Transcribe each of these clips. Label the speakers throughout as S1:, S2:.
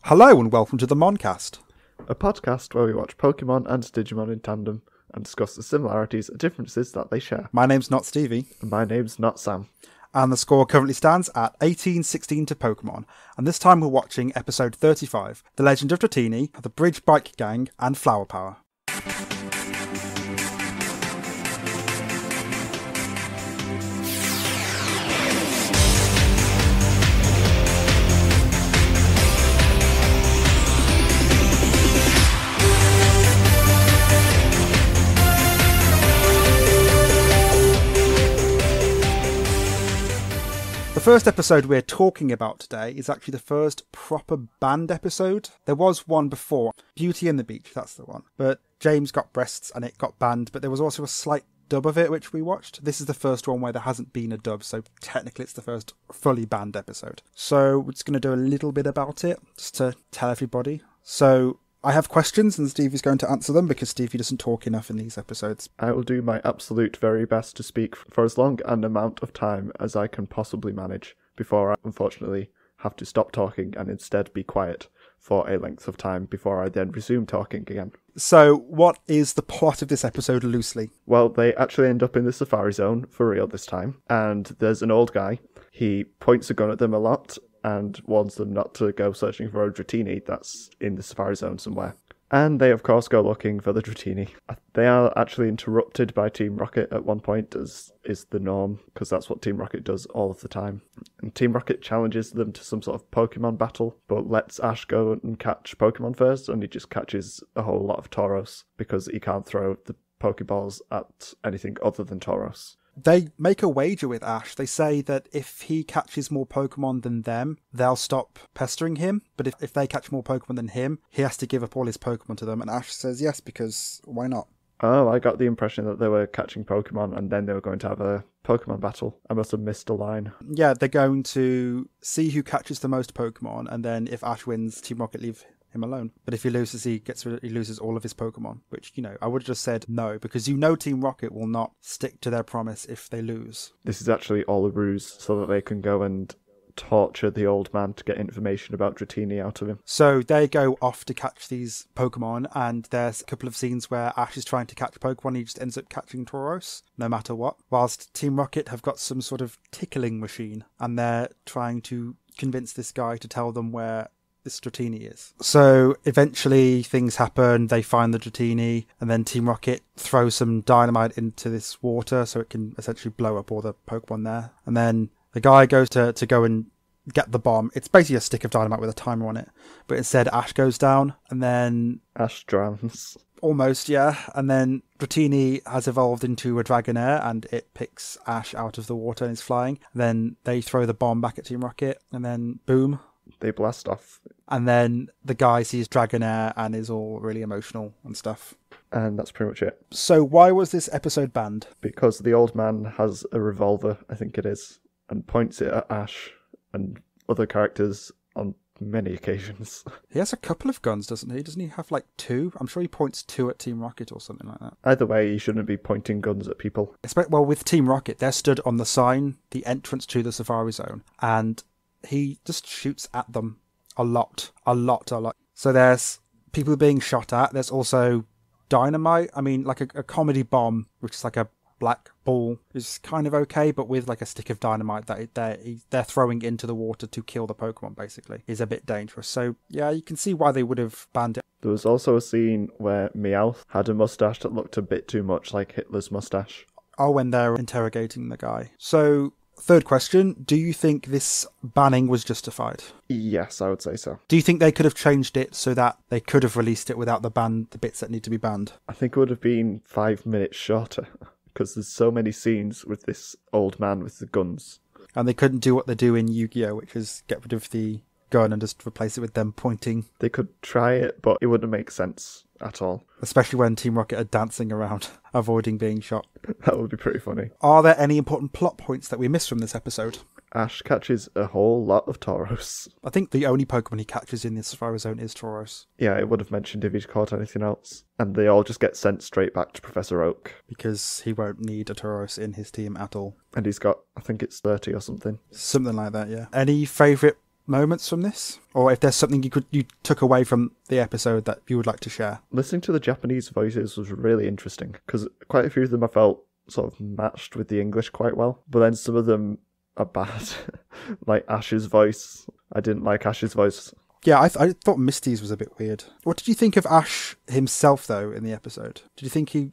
S1: Hello and welcome to the Moncast.
S2: A podcast where we watch Pokemon and Digimon in tandem and discuss the similarities and differences that they share.
S1: My name's not Stevie.
S2: And my name's not Sam.
S1: And the score currently stands at 18-16 to Pokemon. And this time we're watching episode 35, The Legend of Dratini, The Bridge Bike Gang and Flower Power. The first episode we're talking about today is actually the first proper banned episode. There was one before, Beauty and the Beach, that's the one. But James got breasts and it got banned, but there was also a slight dub of it which we watched. This is the first one where there hasn't been a dub, so technically it's the first fully banned episode. So we're just going to do a little bit about it, just to tell everybody. So I have questions and Stevie's going to answer them because Stevie doesn't talk enough in these episodes.
S2: I will do my absolute very best to speak for as long an amount of time as I can possibly manage before I unfortunately have to stop talking and instead be quiet for a length of time before I then resume talking again.
S1: So what is the plot of this episode loosely?
S2: Well, they actually end up in the Safari Zone for real this time, and there's an old guy. He points a gun at them a lot and warns them not to go searching for a Dratini that's in the Safari Zone somewhere. And they, of course, go looking for the Dratini. They are actually interrupted by Team Rocket at one point, as is the norm, because that's what Team Rocket does all of the time. And Team Rocket challenges them to some sort of Pokemon battle, but lets Ash go and catch Pokemon first, and he just catches a whole lot of Tauros, because he can't throw the Pokeballs at anything other than Tauros.
S1: They make a wager with Ash. They say that if he catches more Pokemon than them, they'll stop pestering him. But if they catch more Pokemon than him, he has to give up all his Pokemon to them. And Ash says yes, because why not?
S2: Oh, I got the impression that they were catching Pokemon and then they were going to have a Pokemon battle. I must have missed a line.
S1: Yeah, they're going to see who catches the most Pokemon. And then if Ash wins, Team Rocket leave him alone. But if he loses, he loses all of his Pokemon, which, I would have just said no, because Team Rocket will not stick to their promise if they lose.
S2: This is actually all a ruse so that they can go and torture the old man to get information about Dratini out of him.
S1: So they go off to catch these Pokemon, and there's a couple of scenes where Ash is trying to catch Pokemon, he just ends up catching Tauros, no matter what, whilst Team Rocket have got some sort of tickling machine, and they're trying to convince this guy to tell them where this Dratini is. So eventually things happen, they find the Dratini, and then Team Rocket throws some dynamite into this water so it can essentially blow up all the Pokemon there. And then the guy goes to go and get the bomb. It's basically a stick of dynamite with a timer on it. But instead Ash goes down, and then
S2: Ash drowns.
S1: Almost, yeah. And then Dratini has evolved into a Dragonair, and it picks Ash out of the water and is flying. Then they throw the bomb back at Team Rocket, and then boom,
S2: they blast off.
S1: And then the guy sees Dragonair and is all really emotional and stuff.
S2: And that's pretty much it.
S1: So why was this episode banned?
S2: Because the old man has a revolver, I think it is, and points it at Ash and other characters on many occasions.
S1: He has a couple of guns, doesn't he? Doesn't he have like two? I'm sure he points two at Team Rocket or something like that.
S2: Either way, he shouldn't be pointing guns at people.
S1: Well, with Team Rocket, they're stood on the sign, the entrance to the Safari Zone, and he just shoots at them a lot. So there's people being shot at. There's also dynamite. I mean, like a comedy bomb, which is like a black ball, is kind of okay, but with like a stick of dynamite that they're throwing into the water to kill the Pokemon, basically, is a bit dangerous. So yeah, you can see why they would have banned it.
S2: There was also a scene where Meowth had a mustache that looked a bit too much like Hitler's mustache.
S1: Oh, when they're interrogating the guy. So third question, do you think this banning was justified?
S2: Yes, I would say so.
S1: Do you think they could have changed it so that they could have released it without the bits that need to be banned?
S2: I think it would have been 5 minutes shorter, because there's so many scenes with this old man with the guns.
S1: And they couldn't do what they do in Yu-Gi-Oh!, which is get rid of the gun and just replace it with them pointing.
S2: They could try it, but it wouldn't make sense at all.
S1: Especially when Team Rocket are dancing around, avoiding being shot.
S2: That would be pretty funny.
S1: Are there any important plot points that we missed from this episode?
S2: Ash catches a whole lot of Tauros.
S1: I think the only Pokemon he catches in the Safari Zone is Tauros.
S2: Yeah, it would have mentioned if he'd caught anything else. And they all just get sent straight back to Professor Oak.
S1: Because he won't need a Tauros in his team at all.
S2: And he's got, I think it's 30 or something.
S1: Something like that, yeah. Any favourite moments from this, or if there's something you took away from the episode that you would like to share.
S2: Listening to the Japanese voices was really interesting because quite a few of them I felt sort of matched with the English quite well, but then some of them are bad. Like Ash's voice. I didn't like Ash's voice.
S1: Yeah, I thought Misty's was a bit weird. What did you think of Ash himself, though, in the episode? Did you think he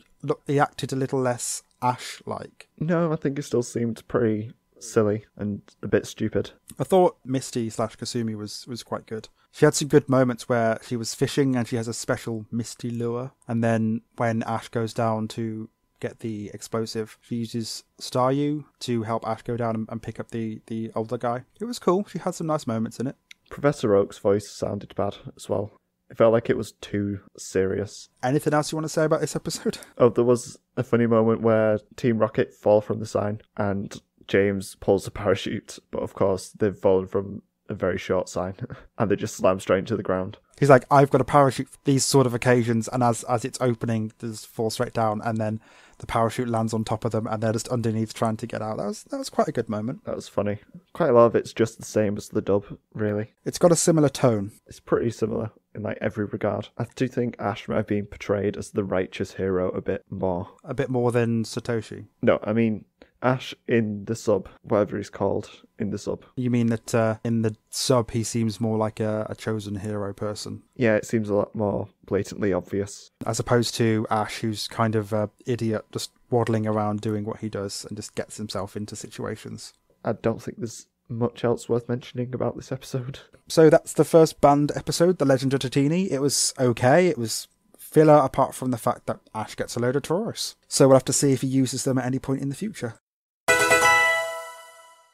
S1: acted a little less Ash-like?
S2: No, I think it still seemed pretty silly and a bit stupid.
S1: I thought Misty/Kasumi was quite good. She had some good moments where she was fishing and she has a special Misty lure. And then when Ash goes down to get the explosive, she uses Staryu to help Ash go down and pick up the older guy. It was cool. She had some nice moments in it.
S2: Professor Oak's voice sounded bad as well. It felt like it was too serious.
S1: Anything else you want to say about this episode?
S2: Oh, there was a funny moment where Team Rocket fall from the sign and James pulls the parachute, but of course they've fallen from a very short sign and they just slam straight into the ground. He's
S1: like, I've got a parachute for these sort of occasions, and as it's opening, they just fall straight down, and then the parachute lands on top of them and they're just underneath trying to get out. That was quite a good moment.
S2: That was funny. Quite a lot of it's just the same as the dub, really.
S1: It's got a similar tone.
S2: It's pretty similar in like every regard. I do think Ash might have been portrayed as the righteous hero a bit more.
S1: A bit more than Satoshi?
S2: No, I mean Ash in the sub, whatever he's called in the sub.
S1: You mean that in the sub he seems more like a chosen hero person?
S2: Yeah, it seems a lot more blatantly obvious.
S1: As opposed to Ash, who's kind of an idiot, just waddling around doing what he does and just gets himself into situations.
S2: I don't think there's much else worth mentioning about this episode.
S1: So that's the first banned episode, The Legend of Dratini. It was okay. It was filler apart from the fact that Ash gets a load of Tauros. So we'll have to see if he uses them at any point in the future.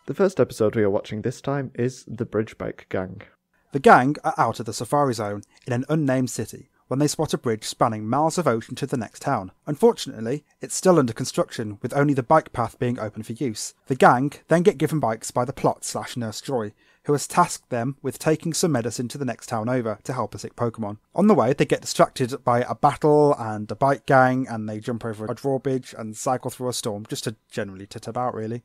S2: The first episode we are watching this time is The Bridge Bike Gang.
S1: The gang are out of the Safari Zone in an unnamed city when they spot a bridge spanning miles of ocean to the next town. Unfortunately, it's still under construction, with only the bike path being open for use. The gang then get given bikes by the Plot/Nurse Joy, who has tasked them with taking some medicine to the next town over to help a sick Pokemon. On the way, they get distracted by a battle and a bike gang, and they jump over a drawbridge and cycle through a storm, just to generally tit about, really.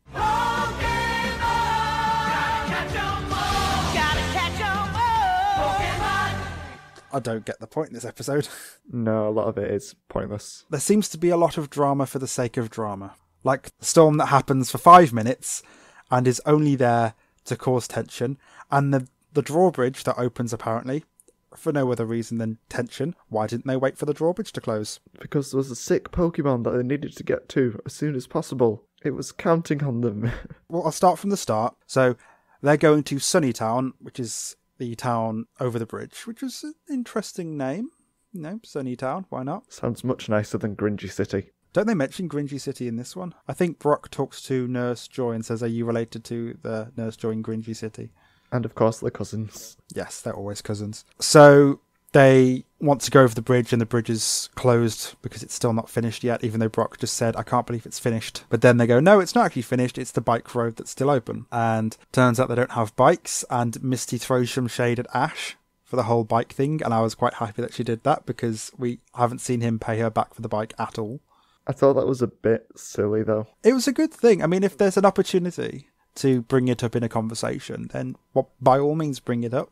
S1: I don't get the point in this episode.
S2: No, a lot of it is pointless.
S1: There seems to be a lot of drama for the sake of drama. Like the storm that happens for 5 minutes and is only there to cause tension, and the drawbridge that opens apparently for no other reason than tension. Why didn't they wait for the drawbridge to close?
S2: Because there was a sick Pokemon that they needed to get to as soon as possible. It was counting on them.
S1: Well, I'll start from the start. So they're going to Sunnytown, which is the town over the bridge, which was an interesting name. You know, Sunnytown, why not?
S2: Sounds much nicer than Gringy City.
S1: Don't they mention Gringy City in this one? I think Brock talks to Nurse Joy and says, are you related to the Nurse Joy in Gringy City?
S2: And of course, they're cousins.
S1: Yes, they're always cousins. So they want to go over the bridge, and the bridge is closed because it's still not finished yet, even though Brock just said, I can't believe it's finished. But then they go, no, it's not actually finished. It's the bike road that's still open. And turns out they don't have bikes, and Misty throws some shade at Ash for the whole bike thing. And I was quite happy that she did that because we haven't seen him pay her back for the bike at all.
S2: I thought that was a bit silly, though.
S1: It was a good thing. I mean, if there's an opportunity to bring it up in a conversation, then by all means bring it up.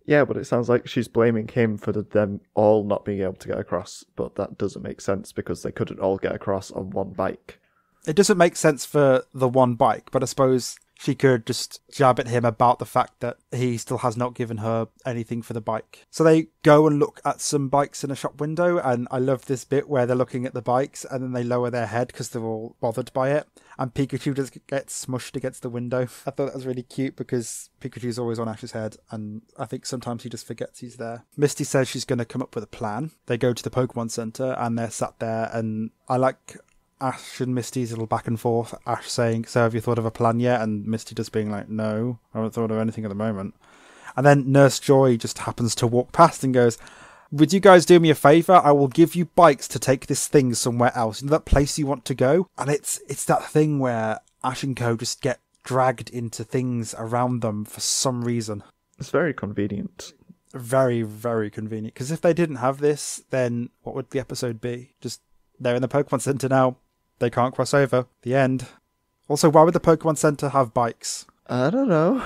S2: Yeah, but it sounds like she's blaming him for them all not being able to get across, but that doesn't make sense because they couldn't all get across on one bike.
S1: It doesn't make sense for the one bike, but I suppose she could just jab at him about the fact that he still has not given her anything for the bike. So they go and look at some bikes in a shop window, and I love this bit where they're looking at the bikes and then they lower their head because they're all bothered by it, and Pikachu just gets smushed against the window. I thought that was really cute because Pikachu's always on Ash's head, and I think sometimes he just forgets he's there. Misty says she's going to come up with a plan. They go to the Pokemon Center and they're sat there, and I like Ash and Misty's little back and forth. Ash saying, so have you thought of a plan yet? And Misty just being like, no, I haven't thought of anything at the moment. And then Nurse Joy just happens to walk past and goes, would you guys do me a favour? I will give you bikes to take this thing somewhere else. You know that place you want to go? And it's that thing where Ash and Co just get dragged into things around them for some reason.
S2: It's very convenient.
S1: Very, very convenient. Because if they didn't have this, then what would the episode be? Just, they're in the Pokemon Center now. They can't cross over. The end. Also, why would the Pokemon Center have bikes?
S2: I don't know.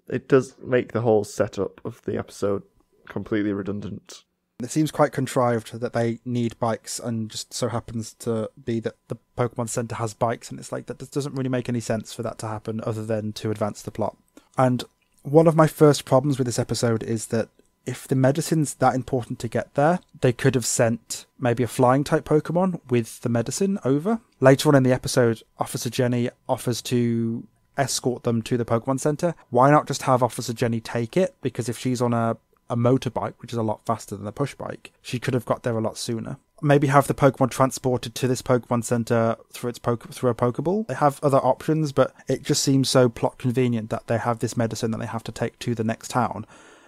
S2: It does make the whole setup of the episode completely redundant.
S1: It seems quite contrived that they need bikes, and just so happens to be that the Pokemon Center has bikes, and it's like that doesn't really make any sense for that to happen other than to advance the plot. And one of my first problems with this episode is that if the medicine's that important to get there, they could have sent maybe a flying type Pokemon with the medicine over. Later on in the episode, Officer Jenny offers to escort them to the Pokemon Center. Why not just have Officer Jenny take it? Because if she's on a motorbike, which is a lot faster than a push bike, she could have got there a lot sooner. Maybe have the Pokemon transported to this Pokemon Center through a Pokeball. They have other options, but it just seems so plot convenient that they have this medicine that they have to take to the next town,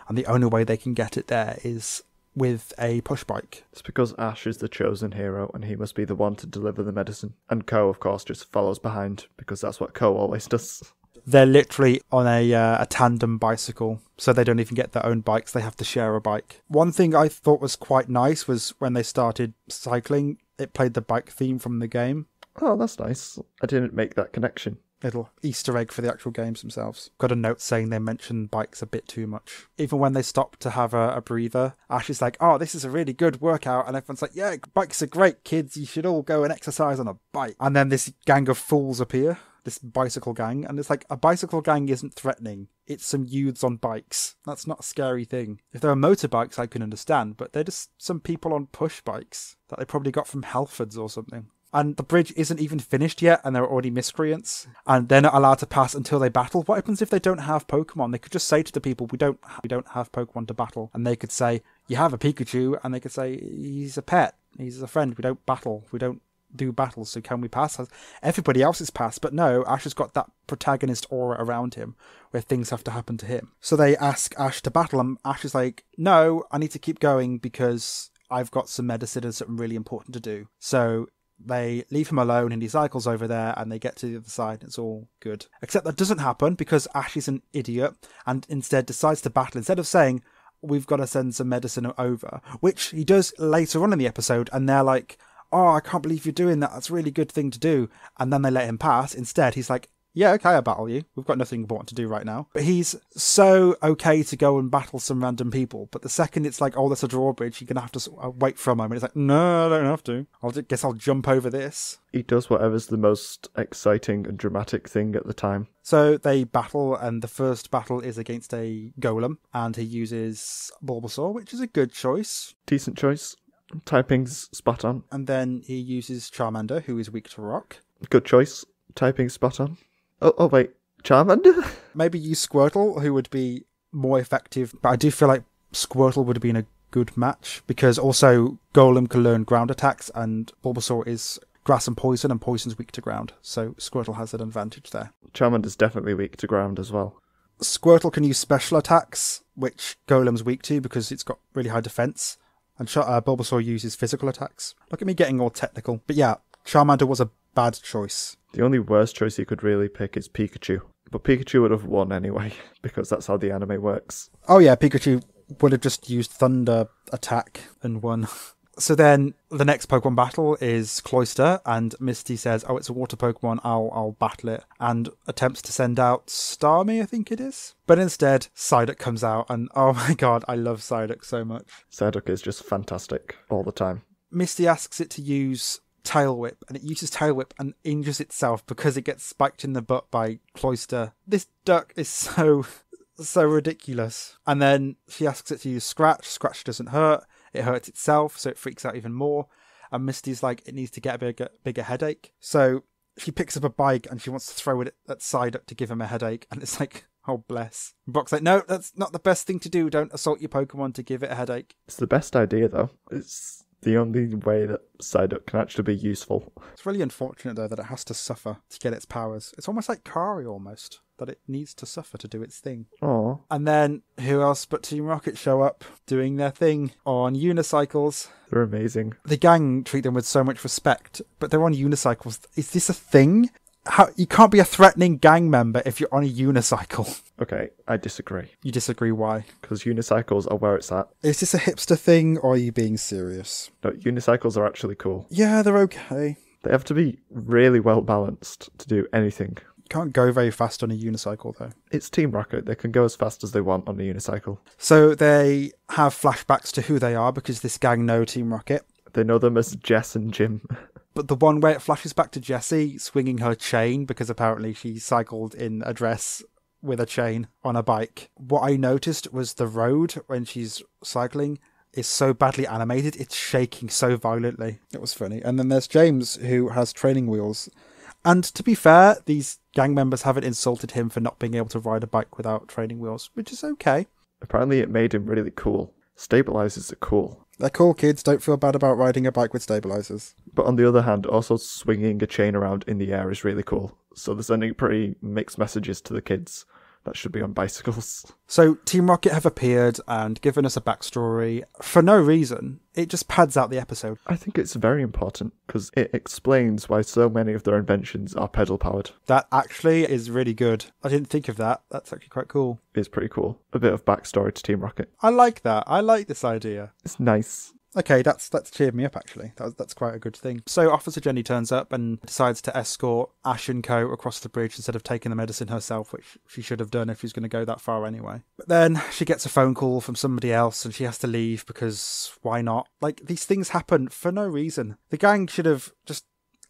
S1: and the only way they can get it there is with a push bike.
S2: It's because Ash is the chosen hero, and he must be the one to deliver the medicine. And Ko, of course, just follows behind, because that's what Ko always does.
S1: They're literally on a tandem bicycle, so they don't even get their own bikes. They have to share a bike. One thing I thought was quite nice was when they started cycling, it played the bike theme from the game.
S2: Oh, that's nice. I didn't make that connection.
S1: Little Easter egg for the actual games themselves. Got a note saying they mentioned bikes a bit too much. Even when they stop to have a breather, Ash is like, oh, this is a really good workout. And everyone's like, yeah, bikes are great, kids. You should all go and exercise on a bike. And then this gang of fools appear. This bicycle gang, and it's like, a bicycle gang isn't threatening. It's some youths on bikes. That's not a scary thing. If there were motorbikes, I can understand, but they're just some people on push bikes that they probably got from Halfords or something. And the bridge isn't even finished yet, and there are already miscreants, and they're not allowed to pass until they battle. What happens if they don't have Pokemon? They could just say to the people, we don't have Pokemon to battle, and they could say, you have a Pikachu, and they could say, he's a pet, he's a friend, we don't battle, we don't do battles, so can we pass? Everybody else is passed, but no, Ash has got that protagonist aura around him where things have to happen to him. So they ask Ash to battle, and Ash is like, no, I need to keep going because I've got some medicine and something really important to do. So they leave him alone and he cycles over there, and they get to the other side and it's all good. Except that doesn't happen because Ash is an idiot and instead decides to battle. Instead of saying, we've got to send some medicine over, which he does later on in the episode, and they're like, oh, I can't believe you're doing that. That's a really good thing to do. And then they let him pass. Instead, he's like, yeah, okay, I'll battle you. We've got nothing important to do right now. But he's so okay to go and battle some random people. But the second it's like, oh, there's a drawbridge, you're going to have to wait for a moment. It's like, no, I don't have to. Guess I'll jump over this.
S2: He does whatever's the most exciting and dramatic thing at the time.
S1: So they battle, and the first battle is against a golem, and he uses Bulbasaur, which is a good choice.
S2: Decent choice. Typing's spot on.
S1: And then he uses Charmander, who is weak to rock.
S2: Good choice. Typing's spot on. Oh wait, Charmander?
S1: Maybe use Squirtle, who would be more effective. But I do feel like Squirtle would have been a good match, because also Golem can learn ground attacks, and Bulbasaur is grass and poison's weak to ground. So Squirtle has an advantage there.
S2: Charmander's definitely weak to ground as well.
S1: Squirtle can use special attacks, which Golem's weak to because it's got really high defense. And Bulbasaur uses physical attacks. Look at me getting all technical. But yeah, Charmander was a bad choice.
S2: The only worst choice you could really pick is Pikachu. But Pikachu would have won anyway, because that's how the anime works.
S1: Oh yeah, Pikachu would have just used Thunder Attack and won. So then the next Pokemon battle is Cloyster, and Misty says, oh, it's a water Pokemon, I'll battle it, and attempts to send out Starmie, I think it is. But instead, Psyduck comes out, and oh my god, I love Psyduck so much.
S2: Psyduck is just fantastic all the time.
S1: Misty asks it to use Tail Whip, and it uses Tail Whip and injures itself because it gets spiked in the butt by Cloyster. This duck is so ridiculous. And then she asks it to use Scratch. Scratch doesn't hurt. It hurts itself, so it freaks out even more. And Misty's like, it needs to get a bigger headache. So she picks up a bike and she wants to throw it at Psyduck to give him a headache. And it's like, oh, bless. Brock's like, no, that's not the best thing to do. Don't assault your Pokemon to give it a headache.
S2: It's the best idea, though. It's the only way that Psyduck can actually be useful.
S1: It's really unfortunate, though, that it has to suffer to get its powers. It's almost like Kari, almost, that it needs to suffer to do its thing.
S2: Aww.
S1: And then, who else but Team Rocket show up, doing their thing on unicycles.
S2: They're amazing.
S1: The gang treat them with so much respect, but they're on unicycles. Is this a thing? You can't be a threatening gang member if you're on a unicycle.
S2: Okay, I disagree.
S1: You disagree, why?
S2: Because unicycles are where it's at.
S1: Is this a hipster thing, or are you being serious?
S2: No, unicycles are actually cool.
S1: Yeah, they're okay.
S2: They have to be really well balanced to do anything.
S1: Can't go very fast on a unicycle, though.
S2: It's Team Rocket. They can go as fast as they want on a unicycle.
S1: So they have flashbacks to who they are because this gang know Team Rocket.
S2: They know them as Jess and Jim.
S1: But the one where it flashes back to Jessie swinging her chain because apparently she cycled in a dress with a chain on a bike. What I noticed was the road when she's cycling is so badly animated, it's shaking so violently. It was funny. And then there's James, who has training wheels. And to be fair, these gang members haven't insulted him for not being able to ride a bike without training wheels, which is okay.
S2: Apparently it made him really cool. Stabilizers are cool.
S1: They're cool, kids. Don't feel bad about riding a bike with stabilizers.
S2: But on the other hand, also swinging a chain around in the air is really cool. So they're sending pretty mixed messages to the kids that should be on bicycles.
S1: So Team Rocket have appeared and given us a backstory for no reason. It just pads out the episode.
S2: I think it's very important because it explains why so many of their inventions are pedal powered.
S1: That actually is really good. I didn't think of that. That's actually quite cool.
S2: It's pretty cool. A bit of backstory to Team Rocket.
S1: I like that. I like this idea.
S2: It's nice.
S1: Okay, that's cheered me up, actually. That's quite a good thing. So Officer Jenny turns up and decides to escort Ash and Co. across the bridge instead of taking the medicine herself, which she should have done if she's going to go that far anyway. But then she gets a phone call from somebody else and she has to leave because why not? Like, these things happen for no reason. The gang should have just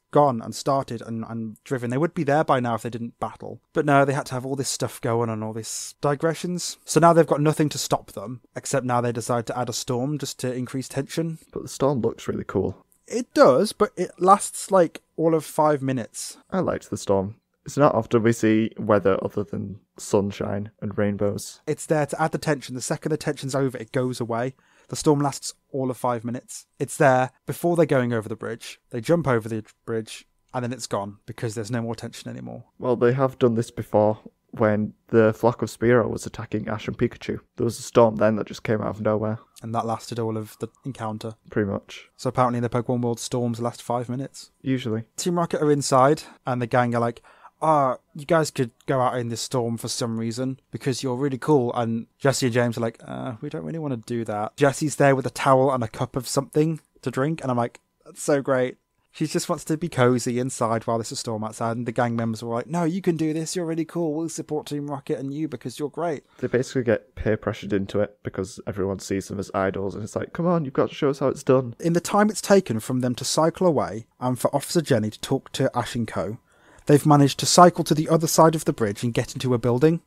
S1: gone and started and driven. They would be there by now if they didn't battle. But no, they had to have all this stuff going on, all these digressions. So now they've got nothing to stop them, except now they decide to add a storm just to increase tension.
S2: But the storm looks really cool.
S1: It does, but it lasts like all of 5 minutes.
S2: I liked the storm. It's not often we see weather other than sunshine and rainbows.
S1: It's there to add the tension. The second the tension's over, it goes away. The storm lasts all of 5 minutes. It's there before they're going over the bridge. They jump over the bridge and then it's gone because there's no more tension anymore.
S2: Well, they have done this before when the flock of Spearow was attacking Ash and Pikachu. There was a storm then that just came out of nowhere.
S1: And that lasted all of the encounter.
S2: Pretty much.
S1: So apparently in the Pokemon world, storms last 5 minutes.
S2: Usually.
S1: Team Rocket are inside and the gang are like, you guys could go out in this storm for some reason because you're really cool. And Jessie and James are like, we don't really want to do that. Jessie's there with a towel and a cup of something to drink. And I'm like, that's so great. She just wants to be cozy inside while there's a storm outside. And the gang members were like, no, you can do this. You're really cool. We'll support Team Rocket and you because you're great.
S2: They basically get peer pressured into it because everyone sees them as idols. And it's like, come on, you've got to show us how it's done.
S1: In the time it's taken from them to cycle away and for Officer Jenny to talk to Ash and Co., they've managed to cycle to the other side of the bridge and get into a building.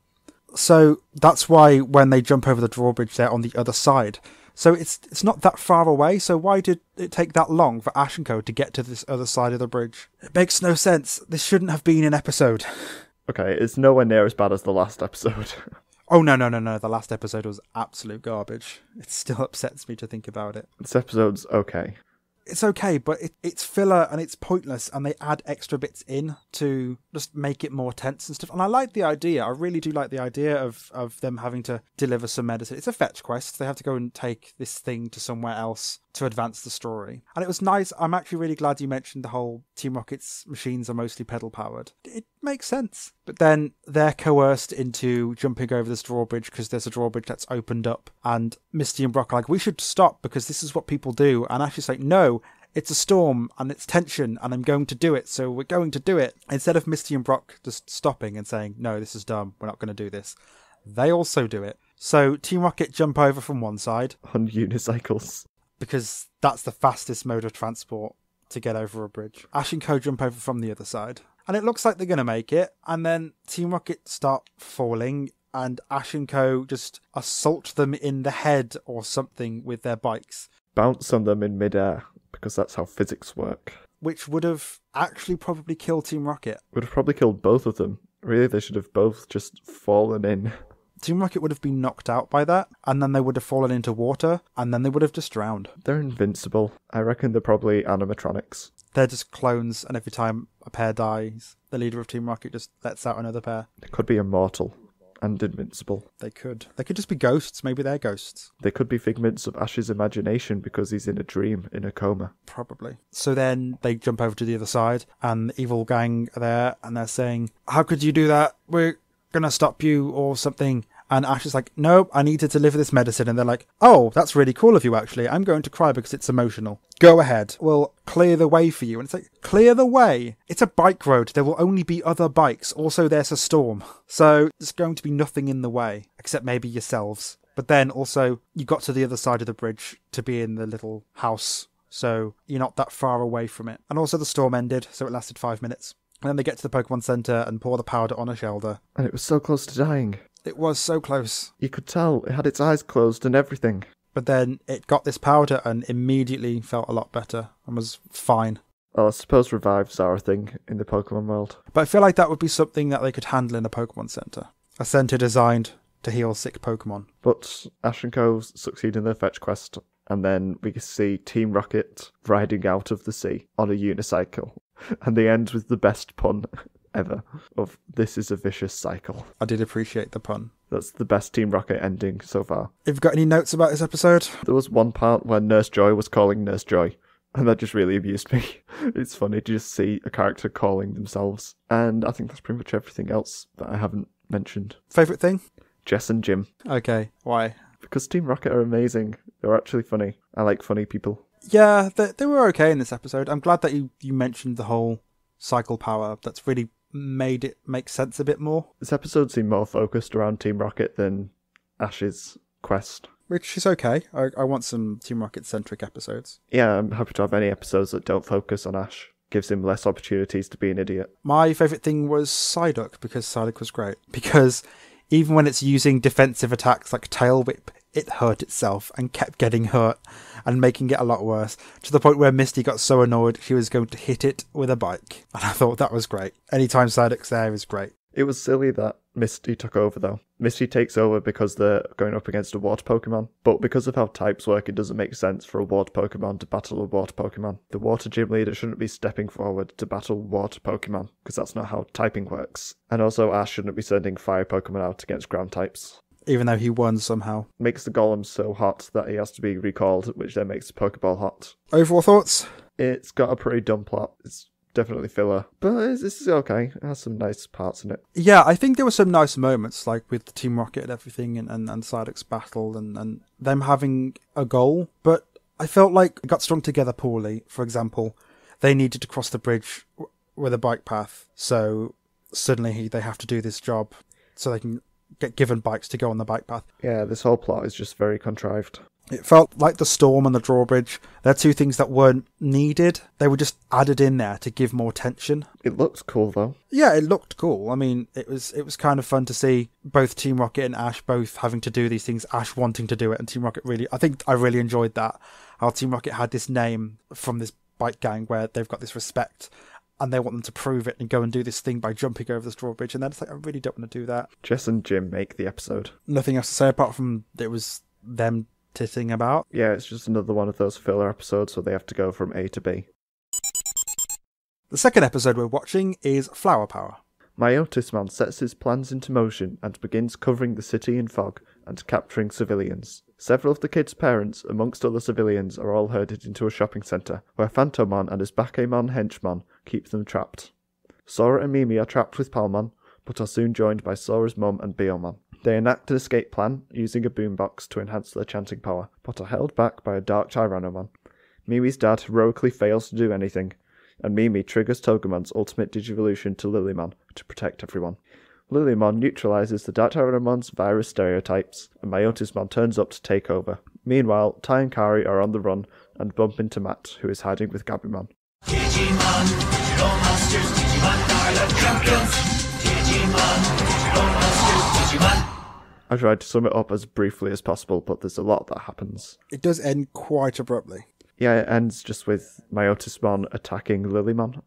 S1: So that's why when they jump over the drawbridge, they're on the other side. So it's not that far away. So why did it take that long for Ash and Co. to get to this other side of the bridge? It makes no sense. This shouldn't have been an episode.
S2: Okay, it's nowhere near as bad as the last episode.
S1: Oh, no. The last episode was absolute garbage. It still upsets me to think about it.
S2: This episode's okay.
S1: It's okay, but it's filler and it's pointless and they add extra bits in to just make it more tense and stuff. And I like the idea. I really do like the idea of them having to deliver some medicine. It's a fetch quest. They have to go and take this thing to somewhere else to advance the story. And it was nice. I'm actually really glad you mentioned the whole Team Rocket's machines are mostly pedal powered. It makes sense. But then they're coerced into jumping over this drawbridge because there's a drawbridge that's opened up. And Misty and Brock are like, we should stop because this is what people do. And Ash is like, no, it's a storm and it's tension and I'm going to do it. So we're going to do it. Instead of Misty and Brock just stopping and saying, no, this is dumb. We're not going to do this. They also do it. So Team Rocket jump over from one side.
S2: On unicycles.
S1: Because that's the fastest mode of transport to get over a bridge. Ash and Co jump over from the other side. And it looks like they're going to make it. And then Team Rocket start falling. And Ash and Co just assault them in the head or something with their bikes.
S2: Bounce on them in midair. Because that's how physics work.
S1: Which would have actually probably killed Team Rocket.
S2: Would have probably killed both of them. Really, they should have both just fallen in.
S1: Team Rocket would have been knocked out by that, and then they would have fallen into water, and then they would have just drowned.
S2: They're invincible. I reckon they're probably animatronics.
S1: They're just clones, and every time a pair dies, the leader of Team Rocket just lets out another pair.
S2: They could be immortal and invincible.
S1: They could. They could just be ghosts. Maybe they're ghosts.
S2: They could be figments of Ash's imagination because he's in a dream, in a coma.
S1: Probably. So then they jump over to the other side, and the evil gang are there, and they're saying, how could you do that? We're gonna stop you or something. And Ash is like, nope, I need to deliver this medicine. And they're like, oh, that's really cool of you, actually. I'm going to cry because it's emotional. Go ahead. We'll clear the way for you. And it's like, clear the way? It's a bike road. There will only be other bikes. Also, there's a storm. So there's going to be nothing in the way, except maybe yourselves. But then also, you got to the other side of the bridge to be in the little house. So you're not that far away from it. And also the storm ended, so it lasted 5 minutes. And then they get to the Pokemon Center and pour the powder on a shoulder.
S2: And it was so close to dying.
S1: It was so close.
S2: You could tell. It had its eyes closed and everything.
S1: But then it got this powder and immediately felt a lot better and was fine.
S2: Well, I suppose revives are a thing in the Pokemon world.
S1: But I feel like that would be something that they could handle in a Pokemon Center. A center designed to heal sick Pokemon.
S2: But Ash and Co succeed in their fetch quest, and then we see Team Rocket riding out of the sea on a unicycle. And they end with the best pun ever of "This is a vicious cycle."
S1: I did appreciate the pun.
S2: That's the best Team Rocket ending so far.
S1: Have you got any notes about this episode?
S2: There was one part where Nurse Joy was calling Nurse Joy, and that just really amused me. It's funny to just see a character calling themselves. And I think that's pretty much everything else that I haven't mentioned.
S1: Favourite thing?
S2: Jess and Jim.
S1: Okay, why?
S2: Because Team Rocket are amazing. They're actually funny. I like funny people.
S1: Yeah, they were okay in this episode. I'm glad that you mentioned the whole cycle power. That's really made it make sense a bit more.
S2: This episode seemed more focused around Team Rocket than Ash's quest.
S1: Which is okay. I want some Team Rocket-centric episodes.
S2: Yeah, I'm happy to have any episodes that don't focus on Ash. Gives him less opportunities to be an idiot.
S1: My favourite thing was Psyduck, because Psyduck was great. Because even when it's using defensive attacks like Tail Whip, it hurt itself and kept getting hurt and making it a lot worse, to the point where Misty got so annoyed she was going to hit it with a bike. And I thought that was great. Anytime Psyduck's there is great.
S2: It was silly that Misty took over, though. Misty takes over because they're going up against a water Pokemon, but because of how types work, it doesn't make sense for a water Pokemon to battle a water Pokemon. The water gym leader shouldn't be stepping forward to battle water Pokemon, because that's not how typing works. And also, Ash shouldn't be sending fire Pokemon out against ground types.
S1: Even though he won somehow.
S2: Makes the Golem so hot that he has to be recalled, which then makes the Pokeball hot.
S1: Overall thoughts?
S2: It's got a pretty dumb plot. It's definitely filler, but this is okay. It has some nice parts in it.
S1: Yeah, I think there were some nice moments, like with Team Rocket and everything, and Psyduck's battle, and them having a goal, but I felt like it got strung together poorly. For example, they needed to cross the bridge with a bike path, so suddenly they have to do this job so they can get given bikes to go on the bike path.
S2: Yeah, this whole plot is just very contrived.
S1: It felt like the storm and the drawbridge. They're two things that weren't needed. They were just added in there to give more tension.
S2: It looks cool, though.
S1: Yeah, it looked cool. I mean, it was kind of fun to see both Team Rocket and Ash both having to do these things, Ash wanting to do it, and Team Rocket really... I think I really enjoyed that. How Team Rocket had this name from this bike gang where they've got this respect, and they want them to prove it and go and do this thing by jumping over this drawbridge, and then it's like, I really don't want to do that.
S2: Jess and Jim make the episode.
S1: Nothing else to say apart from it was them titting about.
S2: Yeah, it's just another one of those filler episodes where they have to go from A to B.
S1: The second episode we're watching is Flower Power.
S2: Myotismon sets his plans into motion and begins covering the city in fog and capturing civilians. Several of the kids' parents, amongst other civilians, are all herded into a shopping centre, where Phantomon and his Bakemon henchman keep them trapped. Sora and Mimi are trapped with Palmon, but are soon joined by Sora's mum and Biomon. They enact an escape plan, using a boombox to enhance their chanting power, but are held back by a dark Tyrannomon. Mimi's dad heroically fails to do anything, and Mimi triggers Togemon's ultimate Digivolution to Lilymon to protect everyone. Lilymon neutralizes the dark Tyrannomon's virus stereotypes, and Myotismon turns up to take over. Meanwhile, Ty and Kari are on the run and bump into Matt, who is hiding with Gabumon.
S3: Digimon, digital monsters, Digimon are the champions. Digimon, digital monsters, Digimon.
S2: I tried to sum it up as briefly as possible, but there's a lot that happens.
S1: It does end quite abruptly.
S2: Yeah, it ends just with Myotismon attacking Lilymon.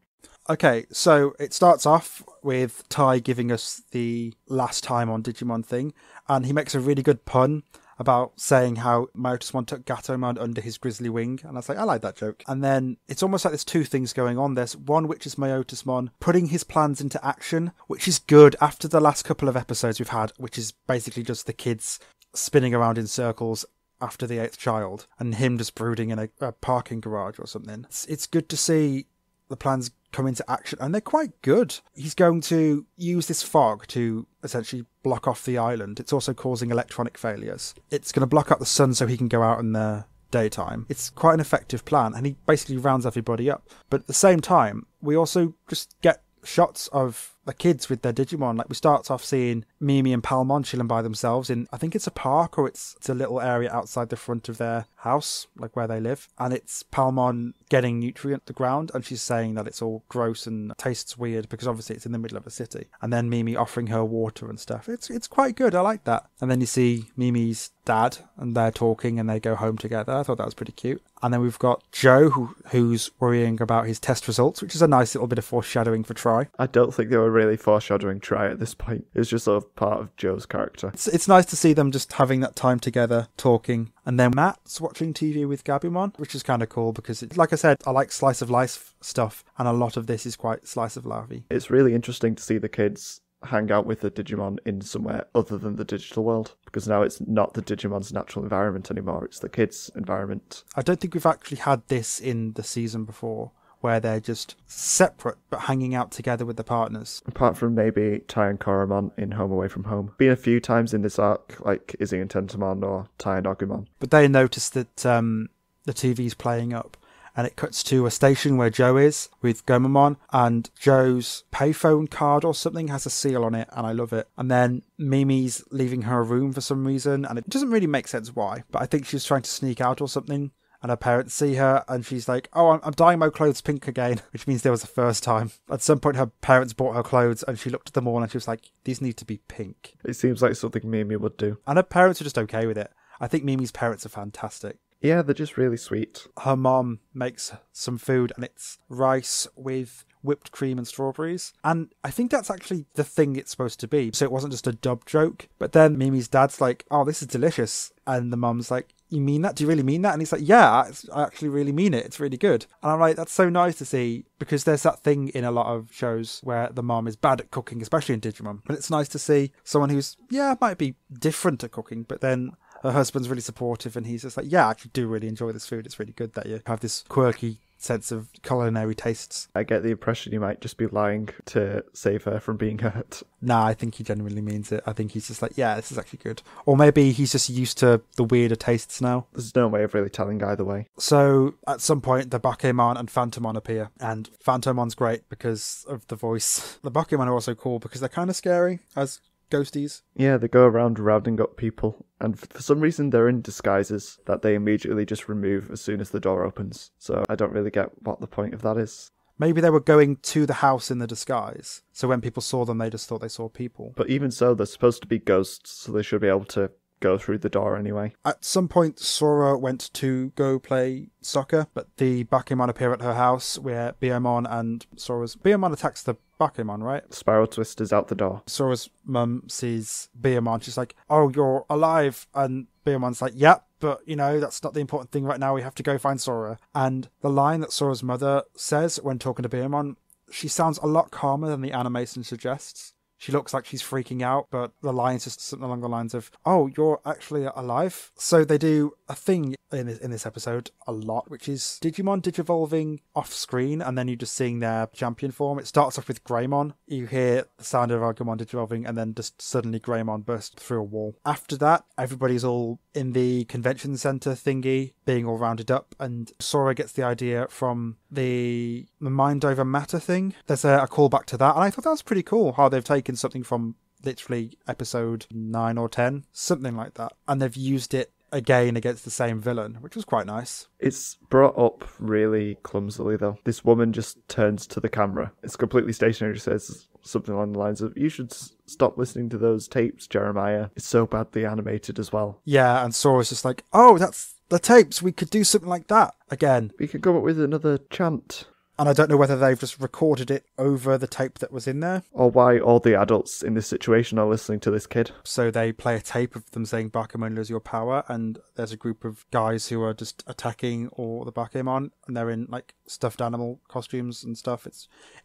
S1: Okay, so it starts off with Ty giving us the last time on Digimon thing, and he makes a really good pun about saying how Myotismon took Gatomon under his grizzly wing, and I was like, I like that joke. And then it's almost like there's two things going on. There's one which is Myotismon putting his plans into action, which is good after the last couple of episodes we've had, which is basically just the kids spinning around in circles after the 8th child, and him just brooding in a parking garage or something. It's good to see the plans come into action, and they're quite good. He's going to use this fog to essentially block off the island. It's also causing electronic failures. It's going to block out the sun so he can go out in the daytime. It's quite an effective plan, and he basically rounds everybody up. But at the same time, we also just get shots of the kids with their Digimon. Like, we start off seeing Mimi and Palmon chilling by themselves in, I think it's a park, or it's a little area outside the front of their house, like where they live. And it's Palmon getting nutrient the ground, and she's saying that it's all gross and tastes weird because obviously it's in the middle of a city. And then Mimi offering her water and stuff. It's quite good. I like that. And then you see Mimi's dad, and they're talking, and they go home together. I thought that was pretty cute. And then we've got Joe, who's worrying about his test results, which is a nice little bit of foreshadowing for Tri.
S2: I don't think they were really foreshadowing Tri at this point. It was just sort of part of Joe's character.
S1: It's nice to see them just having that time together, talking. And then Matt's watching TV with Gabumon, which is kind of cool because, like I said, I like slice of life stuff, and a lot of this is quite slice of life-y.
S2: It's really interesting to see the kids hang out with the Digimon in somewhere other than the digital world, because now it's not the Digimon's natural environment anymore, it's the kids' environment.
S1: I don't think we've actually had this in the season before, where they're just separate but hanging out together with the partners.
S2: Apart from maybe Tai and Koromon in Home Away from Home. Been a few times in this arc, like Izzy and Tentomon or Tai and Agumon.
S1: But they notice that the TV's playing up, and it cuts to a station where Joe is with Gomamon, and Joe's payphone card or something has a seal on it, and I love it. And then Mimi's leaving her room for some reason, and it doesn't really make sense why, but I think she's trying to sneak out or something, and her parents see her, and she's like, oh, I'm dyeing my clothes pink again, which means there was a first time. At some point, her parents bought her clothes, and she looked at them all, and she was like, these need to be pink.
S2: It seems like something Mimi would do.
S1: And her parents are just okay with it. I think Mimi's parents are fantastic.
S2: Yeah, they're just really sweet.
S1: Her mom makes some food, and it's rice with whipped cream and strawberries. And I think that's actually the thing it's supposed to be. So it wasn't just a dub joke. But then Mimi's dad's like, oh, this is delicious. And the mom's like, you mean that? Do you really mean that? And he's like, yeah, I actually really mean it. It's really good. And I'm like, that's so nice to see, because there's that thing in a lot of shows where the mom is bad at cooking, especially in Digimon. But it's nice to see someone who's, might be different at cooking, but then her husband's really supportive, and he's just like, yeah, I actually do really enjoy this food. It's really good that you have this quirky sense of culinary tastes.
S2: I get the impression he might just be lying to save her from being hurt.
S1: Nah, I think he genuinely means it. I think he's just like, yeah, this is actually good. Or maybe he's just used to the weirder tastes now.
S2: There's no way of really telling either way.
S1: So at some point, the Bakemon and Phantomon appear, and Phantomon's great because of the voice. The Bakemon are also cool because they're kind of scary as ghosties.
S2: Yeah, they go around rounding up people, and for some reason they're in disguises that they immediately just remove as soon as the door opens. So I don't really get what the point of that is.
S1: Maybe they were going to the house in the disguise, so when people saw them, they just thought they saw people.
S2: But even so, they're supposed to be ghosts, so they should be able to go through the door anyway.
S1: At some point, Sora went to go play soccer, but the Bakemon appear at her house where Biyomon and Biyomon attacks the Bakemon, right?
S2: Spiral Twist is out the door.
S1: Sora's mum sees Biyomon. She's like, oh, you're alive. And Biyomon's like, yep, but, that's not the important thing right now. We have to go find Sora. And the line that Sora's mother says when talking to Biyomon, she sounds a lot calmer than the animation suggests. She looks like she's freaking out, but the line's just something along the lines of, oh, you're actually alive? So they do a thing in this episode a lot, which is Digimon digivolving off screen, and then you're just seeing their champion form. It starts off with Greymon. You hear the sound of Agumon digivolving, and then just suddenly Greymon bursts through a wall. After that, everybody's all in the convention center thingy, being all rounded up, and Sora gets the idea from the mind over matter thing. There's a callback to that, and I thought that was pretty cool how they've taken something from literally episode 9 or 10, something like that, and they've used it again against the same villain, which was quite nice.
S2: It's brought up really clumsily though. This woman just turns to the camera. It's completely stationary, says something along the lines of, you should stop listening to those tapes, Jeremiah. It's so badly animated as well.
S1: Yeah, and Sora's just like, oh, that's the tapes. We could do something like that again.
S2: We could come up with another chant.
S1: And I don't know whether they've just recorded it over the tape that was in there,
S2: or why all the adults in this situation are listening to this kid.
S1: So they play a tape of them saying Bakemon lose your power, and there's a group of guys who are just attacking all the Bakemon, and they're in like stuffed animal costumes and stuff.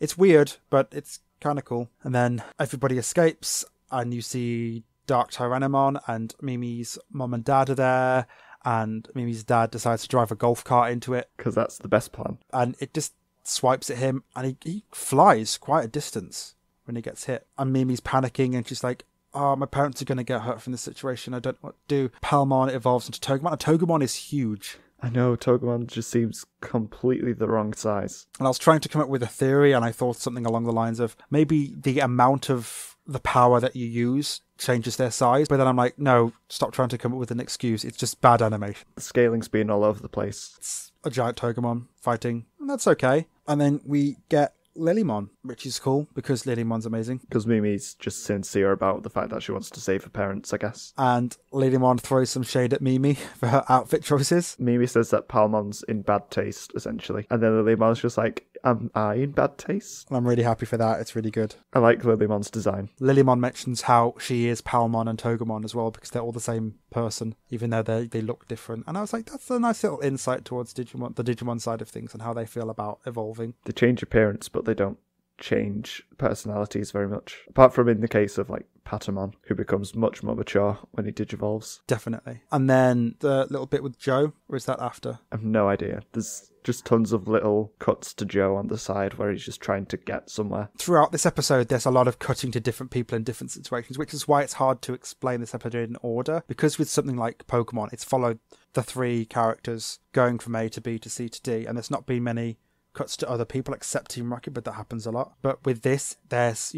S1: It's weird, but it's kind of cool. And then everybody escapes, and you see Dark Tyrannomon, and Mimi's mom and dad are there, and Mimi's dad decides to drive a golf cart into it.
S2: Because that's the best plan.
S1: And it just swipes at him, and he flies quite a distance when he gets hit. And Mimi's panicking, and she's like, oh, my parents are going to get hurt from this situation. I don't know what to do. Palmon evolves into Togemon, and Togemon is huge.
S2: I know, Togemon just seems completely the wrong size.
S1: And I was trying to come up with a theory, and I thought something along the lines of maybe the amount of the power that you use changes their size. But then I'm like, no, stop trying to come up with an excuse. It's just bad animation.
S2: The scaling's been all over the place.
S1: It's a giant Togemon fighting, and that's okay. And then we get Lilymon, which is cool because Lilymon's amazing.
S2: Because Mimi's just sincere about the fact that she wants to save her parents, I guess.
S1: And Lilymon throws some shade at Mimi for her outfit choices.
S2: Mimi says that Palmon's in bad taste, essentially. And then Lilymon's just like, am I in bad taste?
S1: And I'm really happy for that. It's really good.
S2: I like Lilymon's design.
S1: Lilymon mentions how she is Palmon and Togemon as well because they're all the same person, even though they look different. And I was like, that's a nice little insight towards Digimon, the Digimon side of things, and how they feel about evolving.
S2: They change appearance, but they don't change personalities very much. Apart from in the case of like Patamon, who becomes much more mature when he digivolves.
S1: Definitely. And then the little bit with Joe, or is that after?
S2: I have no idea. There's just tons of little cuts to Joe on the side where he's just trying to get somewhere.
S1: Throughout this episode, there's a lot of cutting to different people in different situations, which is why it's hard to explain this episode in order. Because with something like Pokemon, it's followed the three characters going from A to B to C to D, and there's not been many cuts to other people except Team Rocket, but that happens a lot. But with this, there's,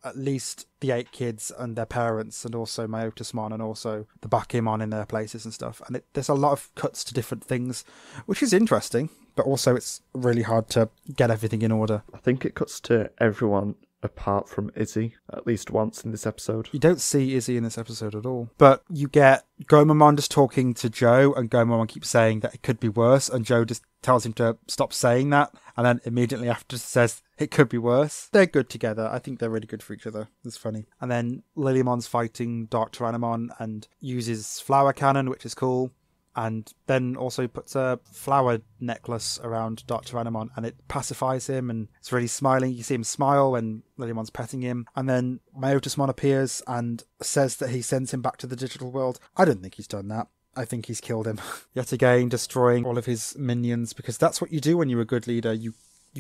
S1: at least the 8 kids and their parents, and also Myotismon, and also the Bakemon in their places and stuff. And there's a lot of cuts to different things, which is interesting, but also it's really hard to get everything in order.
S2: I think it cuts to everyone apart from Izzy, at least once in this episode.
S1: You don't see Izzy in this episode at all. But you get Gomamon just talking to Joe, and Gomamon keeps saying that it could be worse, and Joe just tells him to stop saying that, and then immediately after says it could be worse. They're good together. I think they're really good for each other. It's funny. And then Lilymon's fighting Dark Tyrannomon and uses Flower Cannon, which is cool. And then also puts a flower necklace around Dark Tyrannomon, and it pacifies him, and it's really smiling. You see him smile when Lilymon's petting him. And then Myotismon appears and says that he sends him back to the digital world. I don't think he's done that. I think he's killed him. Yet again, destroying all of his minions, because that's what you do when you're a good leader. You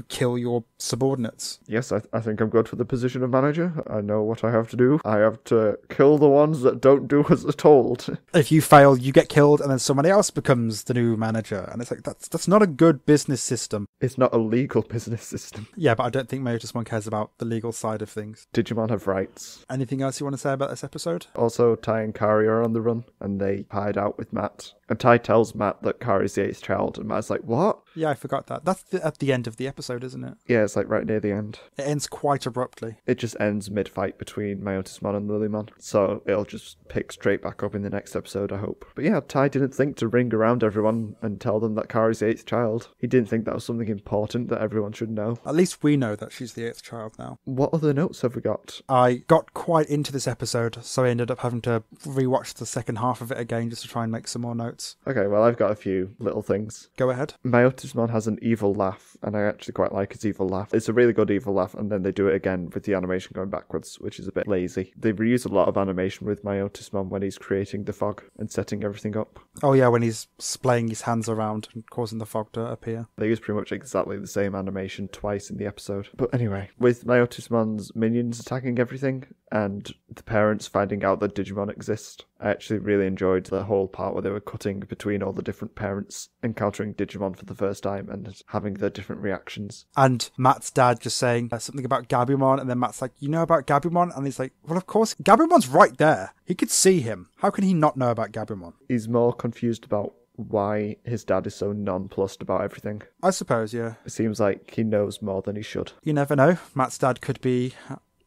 S1: kill your subordinates.
S2: Yes, I think I'm good for the position of manager. I know what I have to do. I have to kill the ones that don't do as they're told.
S1: If you fail, you get killed, and then somebody else becomes the new manager. And it's like, that's not a good business system.
S2: It's not a legal business system.
S1: Yeah, but I don't think Myotismon cares about the legal side of things.
S2: Digimon have rights.
S1: Anything else you want to say about this episode?
S2: Also, Tai and Kari are on the run, and they hide out with Matt. And Tai tells Matt that Kari's the 8th child, and Matt's like, what?
S1: Yeah, I forgot that. That's at the end of the episode, isn't it?
S2: Yeah, it's like right near the end.
S1: It ends quite abruptly.
S2: It just ends mid-fight between Myotismon and Lilymon. So it'll just pick straight back up in the next episode, I hope. But yeah, Tai didn't think to ring around everyone and tell them that Kari's the 8th child. He didn't think that was something important that everyone should know.
S1: At least we know that she's the 8th child now.
S2: What other notes have we got?
S1: I got quite into this episode, so I ended up having to rewatch the second half of it again just to try and make some more notes.
S2: Okay, well, I've got a few little things.
S1: Go ahead.
S2: Myotismon has an evil laugh, and I actually quite like his evil laugh. It's a really good evil laugh, and then they do it again with the animation going backwards, which is a bit lazy. They reuse a lot of animation with Myotismon when he's creating the fog and setting everything up.
S1: Oh yeah, when he's splaying his hands around and causing the fog to appear.
S2: They use pretty much exactly the same animation twice in the episode. But anyway, with Myotismon's minions attacking everything, and the parents finding out that Digimon exist, I actually really enjoyed the whole part where they were cutting between all the different parents encountering Digimon for the first time and having their different reactions.
S1: And Matt's dad just saying something about Gabumon, and then Matt's like, you know about Gabumon? And he's like, well, of course, Gabumon's right there. He could see him. How can he not know about Gabumon?
S2: He's more confused about why his dad is so nonplussed about everything.
S1: I suppose, yeah.
S2: It seems like he knows more than he should.
S1: You never know. Matt's dad could be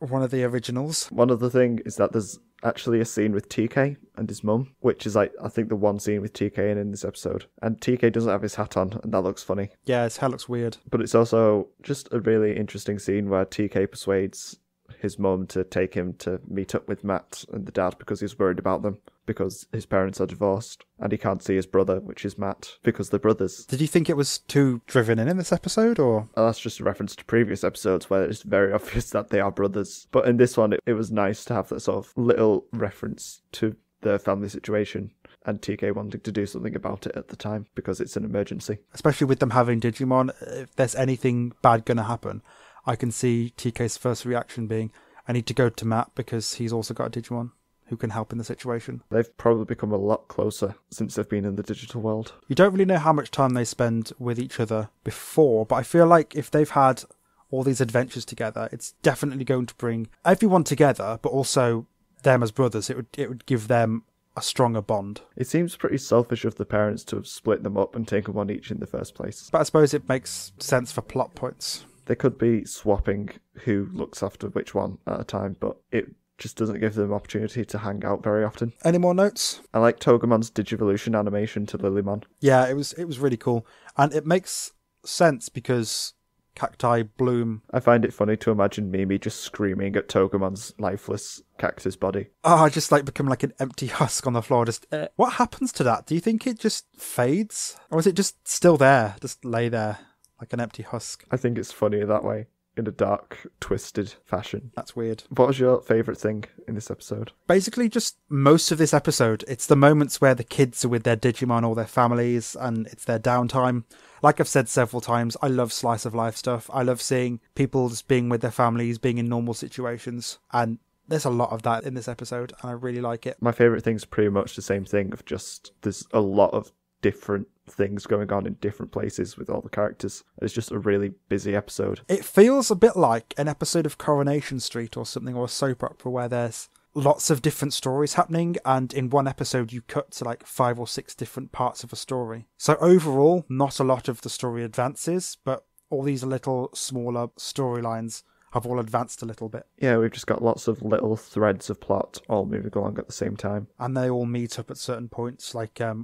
S1: one of the originals.
S2: One other thing is that there's actually a scene with TK and his mum, which is like, I think the one scene with TK in this episode. And TK doesn't have his hat on, and that looks funny.
S1: Yeah, his hair looks weird.
S2: But it's also just a really interesting scene where TK persuades his mum to take him to meet up with Matt and the dad because he's worried about them, because his parents are divorced and he can't see his brother, which is Matt, because they're brothers.
S1: Did you think it was too driven in this episode, or?
S2: That's just a reference to previous episodes where it's very obvious that they are brothers. But in this one, it was nice to have that sort of little reference to the family situation. and TK wanting to do something about it at the time because it's an emergency.
S1: Especially with them having Digimon, if there's anything bad going to happen, I can see TK's first reaction being, I need to go to Matt because he's also got a Digimon who can help in the situation.
S2: They've probably become a lot closer since they've been in the digital world.
S1: You don't really know how much time they spend with each other before, but I feel like if they've had all these adventures together, it's definitely going to bring everyone together, but also them as brothers. It would give them a stronger bond.
S2: It seems pretty selfish of the parents to have split them up and taken one each in the first place.
S1: But I suppose it makes sense for plot points.
S2: They could be swapping who looks after which one at a time, but it just doesn't give them opportunity to hang out very often.
S1: Any more notes?
S2: I like Togemon's Digivolution animation to Lilymon.
S1: Yeah, it was really cool. And it makes sense because cacti bloom.
S2: I find it funny to imagine Mimi just screaming at Togemon's lifeless cactus body.
S1: I just become like an empty husk on the floor. Just what happens to that? Do you think it just fades? Or is it just still there? Just lay there like an empty husk?
S2: I think it's funnier that way, in a dark, twisted fashion.
S1: That's weird.
S2: What was your favourite thing in this episode?
S1: Basically, just most of this episode, it's the moments where the kids are with their Digimon or their families and it's their downtime. Like I've said several times, I love slice of life stuff. I love seeing people just being with their families, being in normal situations. And there's a lot of that in this episode and I really like it.
S2: My favourite thing's pretty much the same thing of just there's a lot of different things going on in different places with all the characters. It's just a really busy episode.
S1: It feels a bit like an episode of Coronation Street or something, or a soap opera where there's lots of different stories happening and in one episode you cut to 5 or 6 different parts of a story. So overall, not a lot of the story advances, but all these little smaller storylines have all advanced a little bit.
S2: Yeah, we've just got lots of little threads of plot all moving along at the same time.
S1: And they all meet up at certain points.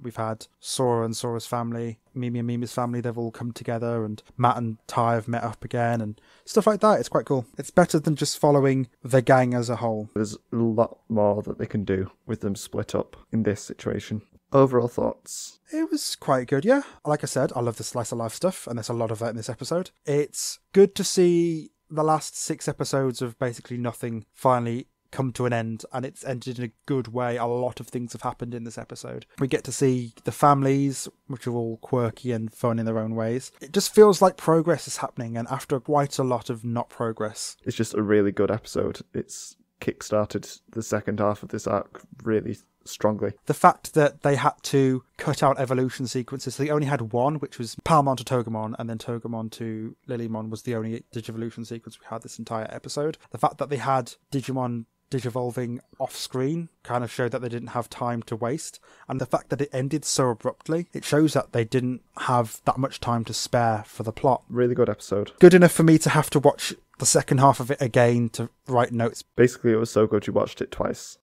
S1: We've had Sora and Sora's family, Mimi and Mimi's family, they've all come together, and Matt and Ty have met up again, and stuff like that. It's quite cool. It's better than just following the gang as a whole.
S2: There's a lot more that they can do with them split up in this situation. Overall thoughts?
S1: It was quite good, yeah. Like I said, I love the slice of life stuff, and there's a lot of that in this episode. It's good to see the last 6 episodes of basically nothing finally come to an end, and it's ended in a good way. A lot of things have happened in this episode. We get to see the families, which are all quirky and fun in their own ways. It just feels like progress is happening, and after quite a lot of not progress.
S2: It's just a really good episode. It's kick-started the second half of this arc really strongly.
S1: The fact that they had to cut out evolution sequences, they only had one, which was Palmon to Togemon, and then Togemon to Lilymon was the only Digivolution sequence we had this entire episode. The fact that they had Digimon digivolving off screen kind of showed that they didn't have time to waste, and the fact that it ended so abruptly, it shows that they didn't have that much time to spare for the plot.
S2: Really good episode.
S1: Good enough for me to have to watch the second half of it again to write notes.
S2: Basically, it was so good you watched it twice.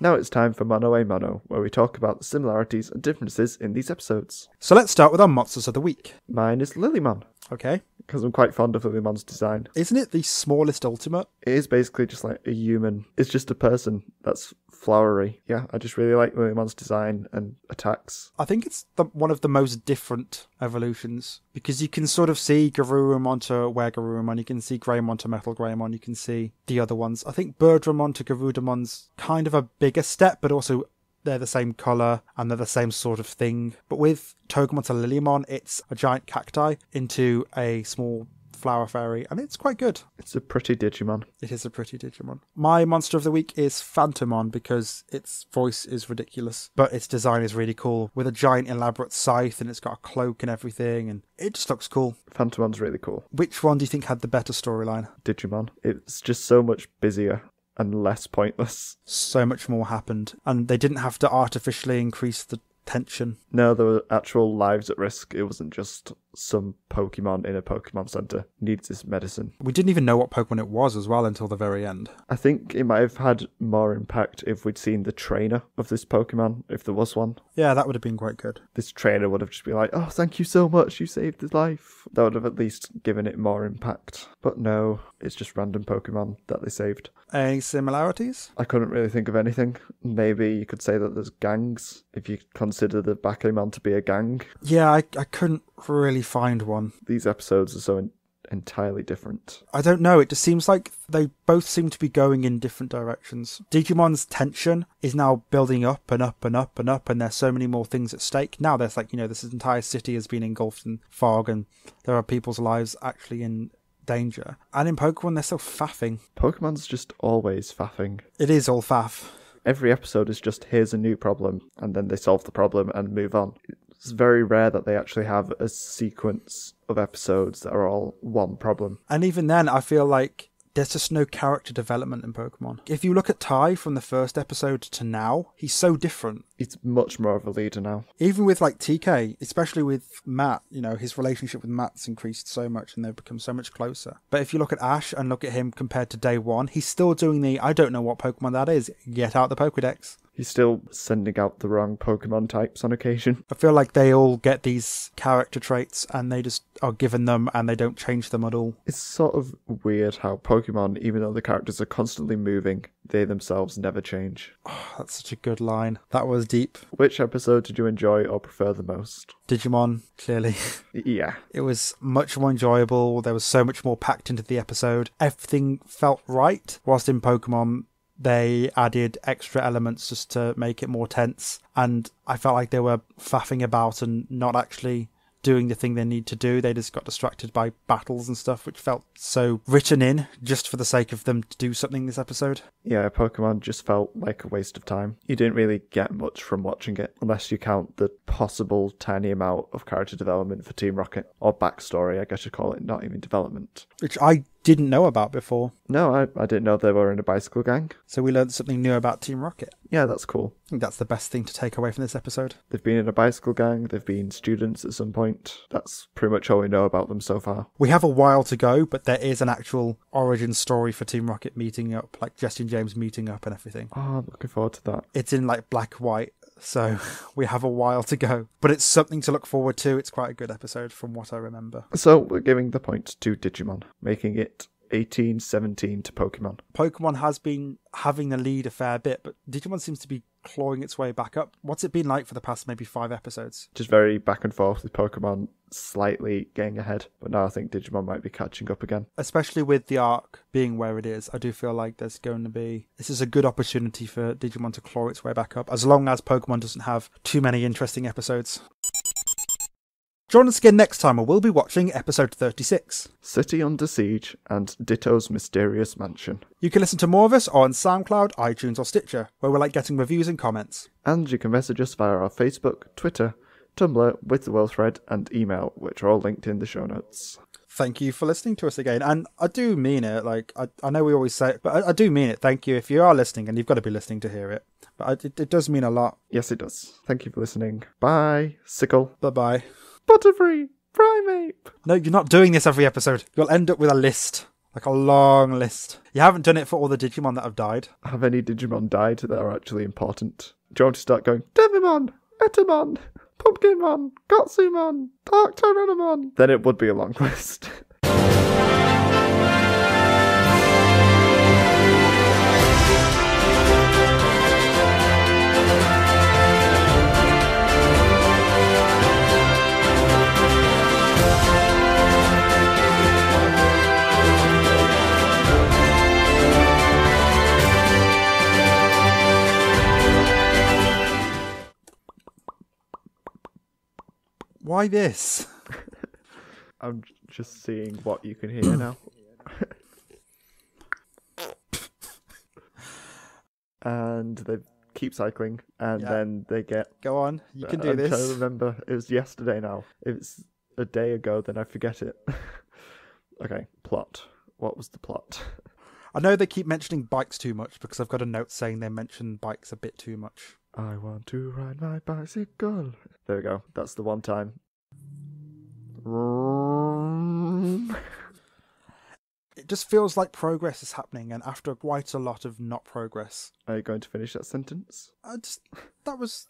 S2: Now it's time for Mono a Mono, where we talk about the similarities and differences in these episodes.
S1: So let's start with our monsters of the week.
S2: Mine is Lilymon,
S1: Okay.
S2: because I'm quite fond of Lilymon's design.
S1: Isn't it the smallest ultimate?
S2: It is basically just like a human. It's just a person that's flowery. Yeah, I just really like Lilymon's design and attacks.
S1: I think it's one of the most different evolutions, because you can sort of see Garurumon to Were-Garurumon, you can see Greymon to Metal Greymon, you can see the other ones. I think Birdramon to Garudamon's kind of a bigger step, but also they're the same colour and they're the same sort of thing. But with Togemon to Lilymon, it's a giant cacti into a small flower fairy, and it's quite good.
S2: It's a pretty Digimon.
S1: It is a pretty Digimon. My monster of the week is Phantomon, because its voice is ridiculous, but its design is really cool, with a giant elaborate scythe, and it's got a cloak and everything, and it just looks cool.
S2: Phantomon's really cool.
S1: Which one do you think had the better storyline?
S2: Digimon. It's just so much busier and less pointless.
S1: So much more happened, and they didn't have to artificially increase the tension.
S2: No, there were actual lives at risk. It wasn't just some Pokemon in a Pokemon Center needs this medicine.
S1: We didn't even know what Pokemon it was as well until the very end.
S2: I think it might have had more impact if we'd seen the trainer of this Pokemon, if there was one.
S1: Yeah, that would have been quite good.
S2: This trainer would have just been like, oh, thank you so much, you saved his life. That would have at least given it more impact. But no, it's just random Pokemon that they saved.
S1: Any similarities?
S2: I couldn't really think of anything. Maybe you could say that there's gangs, if you consider the Bakuman to be a gang.
S1: Yeah, I couldn't really find one.
S2: These episodes are so entirely different?
S1: I don't know. It just seems like they both seem to be going in different directions. Digimon's tension is now building up and up and up and up, and there's so many more things at stake. Now there's like, this entire city has been engulfed in fog, and there are people's lives actually in danger. And in Pokemon, they're still faffing.
S2: Pokemon's just always faffing.
S1: It is all faff.
S2: Every episode is just, here's a new problem, and then they solve the problem and move on. It's very rare that they actually have a sequence of episodes that are all one problem.
S1: And even then, I feel like there's just no character development in Pokemon. If you look at Ty from the first episode to now, he's so different.
S2: He's much more of a leader now.
S1: Even with like TK, especially with Matt, his relationship with Matt's increased so much and they've become so much closer. But if you look at Ash and look at him compared to day one, he's still doing I don't know what Pokemon that is. Get out the Pokedex.
S2: He's still sending out the wrong Pokemon types on occasion.
S1: I feel like they all get these character traits and they just are given them and they don't change them at all.
S2: It's sort of weird how Pokemon, even though the characters are constantly moving, they themselves never change.
S1: Oh, that's such a good line. That was deep.
S2: Which episode did you enjoy or prefer the most?
S1: Digimon, clearly.
S2: Yeah.
S1: It was much more enjoyable. There was so much more packed into the episode. Everything felt right. Whilst in Pokemon, they added extra elements just to make it more tense. And I felt like they were faffing about and not actually doing the thing they need to do. They just got distracted by battles and stuff, which felt so written in just for the sake of them to do something this episode.
S2: Yeah, Pokemon just felt like a waste of time. You didn't really get much from watching it, unless you count the possible tiny amount of character development for Team Rocket. Or backstory, I guess you'd call it, not even development.
S1: Which I didn't know about before.
S2: No, I didn't know they were in a bicycle gang.
S1: So we learned something new about Team Rocket.
S2: Yeah, that's cool.
S1: I think that's the best thing to take away from this episode.
S2: They've been in a bicycle gang, they've been students at some point. That's pretty much all we know about them so far.
S1: We have a while to go, but there is an actual origin story for Team Rocket meeting up, like Jesse and James meeting up and everything.
S2: Oh, I'm looking forward to that.
S1: It's in like black white, so we have a while to go. But it's something to look forward to. It's quite a good episode from what I remember.
S2: So we're giving the point to Digimon, making it 18-17 to Pokemon.
S1: Pokemon has been having the lead a fair bit, but Digimon seems to be clawing its way back up. What's it been like for the past maybe 5 episodes?
S2: Just very back and forth with Pokemon slightly getting ahead, but now I think Digimon might be catching up again.
S1: Especially with the arc being where it is, I do feel like this is a good opportunity for Digimon to claw its way back up, as long as Pokemon doesn't have too many interesting episodes. Join us again next time, where we'll be watching episode 36.
S2: City Under Siege and Ditto's Mysterious Mansion.
S1: You can listen to more of us on SoundCloud, iTunes or Stitcher, where we like getting reviews and comments.
S2: And you can message us via our Facebook, Twitter, Tumblr, With the World Thread and email, which are all linked in the show notes.
S1: Thank you for listening to us again. And I do mean it. Like, I know we always say it, but I do mean it. Thank you if you are listening, and you've got to be listening to hear it. But it does mean a lot.
S2: Yes, it does. Thank you for listening. Bye. Sickle.
S1: Bye-bye.
S2: Butterfree. Primeape.
S1: No, you're not doing this every episode. You'll end up with a list. Like a long list. You haven't done it for all the Digimon that have died.
S2: Have any Digimon died that are actually important? Do you want to start going, Devimon, Etamon, Pumpkinmon, Gotsumon, Dark Tyrannomon? Then it would be a long list.
S1: Why this?
S2: I'm just seeing what you can hear now. And they keep cycling, and then they get...
S1: Go on, you can do this.
S2: I'm trying to remember. It was yesterday now. If it's a day ago, then I forget it. Okay, plot. What was the plot?
S1: I know they keep mentioning bikes too much, because I've got a note saying they mention bikes a bit too much.
S2: I want to ride my bicycle. There we go. That's the one time.
S1: It just feels like progress is happening, and after quite a lot of not progress.
S2: Are you going to finish that sentence?
S1: That was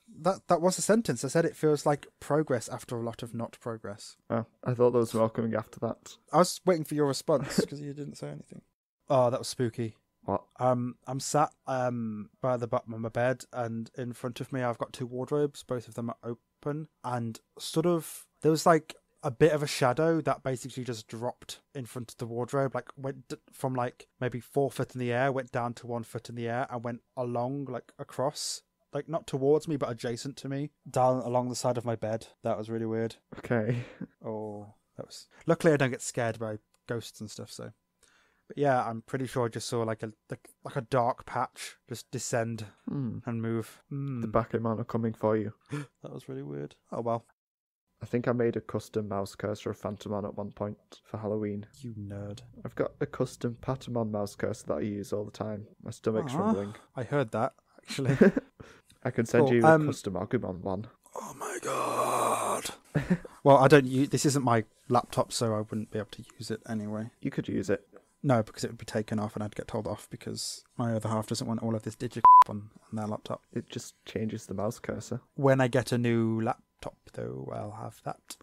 S1: a sentence. I said it feels like progress after a lot of not progress.
S2: Oh, I thought there was more coming after that.
S1: I was waiting for your response because you didn't say anything. Oh, that was spooky.
S2: What?
S1: I'm sat by the bottom of my bed, and in front of me I've got 2 wardrobes. Both of them are open, and sort of there was like a bit of a shadow that basically just dropped in front of the wardrobe, like went from like maybe 4 foot in the air, went down to 1 foot in the air, and went along, like across, like not towards me, but adjacent to me, down along the side of my bed. That was really weird.
S2: Okay.
S1: Oh, that was. Luckily, I don't get scared by ghosts and stuff, so. But yeah, I'm pretty sure I just saw like a dark patch just descend and move.
S2: The Bakemon are coming for you.
S1: That was really weird. Oh well.
S2: I think I made a custom mouse cursor of Phantomon at one point for Halloween.
S1: You nerd.
S2: I've got a custom Patamon mouse cursor that I use all the time. My stomach's rumbling.
S1: I heard that, actually.
S2: I can send you a custom Agumon one.
S1: Oh my god. Well, I don't use... This isn't my laptop, so I wouldn't be able to use it anyway.
S2: You could use it.
S1: No, because it would be taken off and I'd get told off because my other half doesn't want all of this Digiscussion on their laptop.
S2: It just changes the mouse cursor.
S1: When I get a new laptop, though, I'll have that.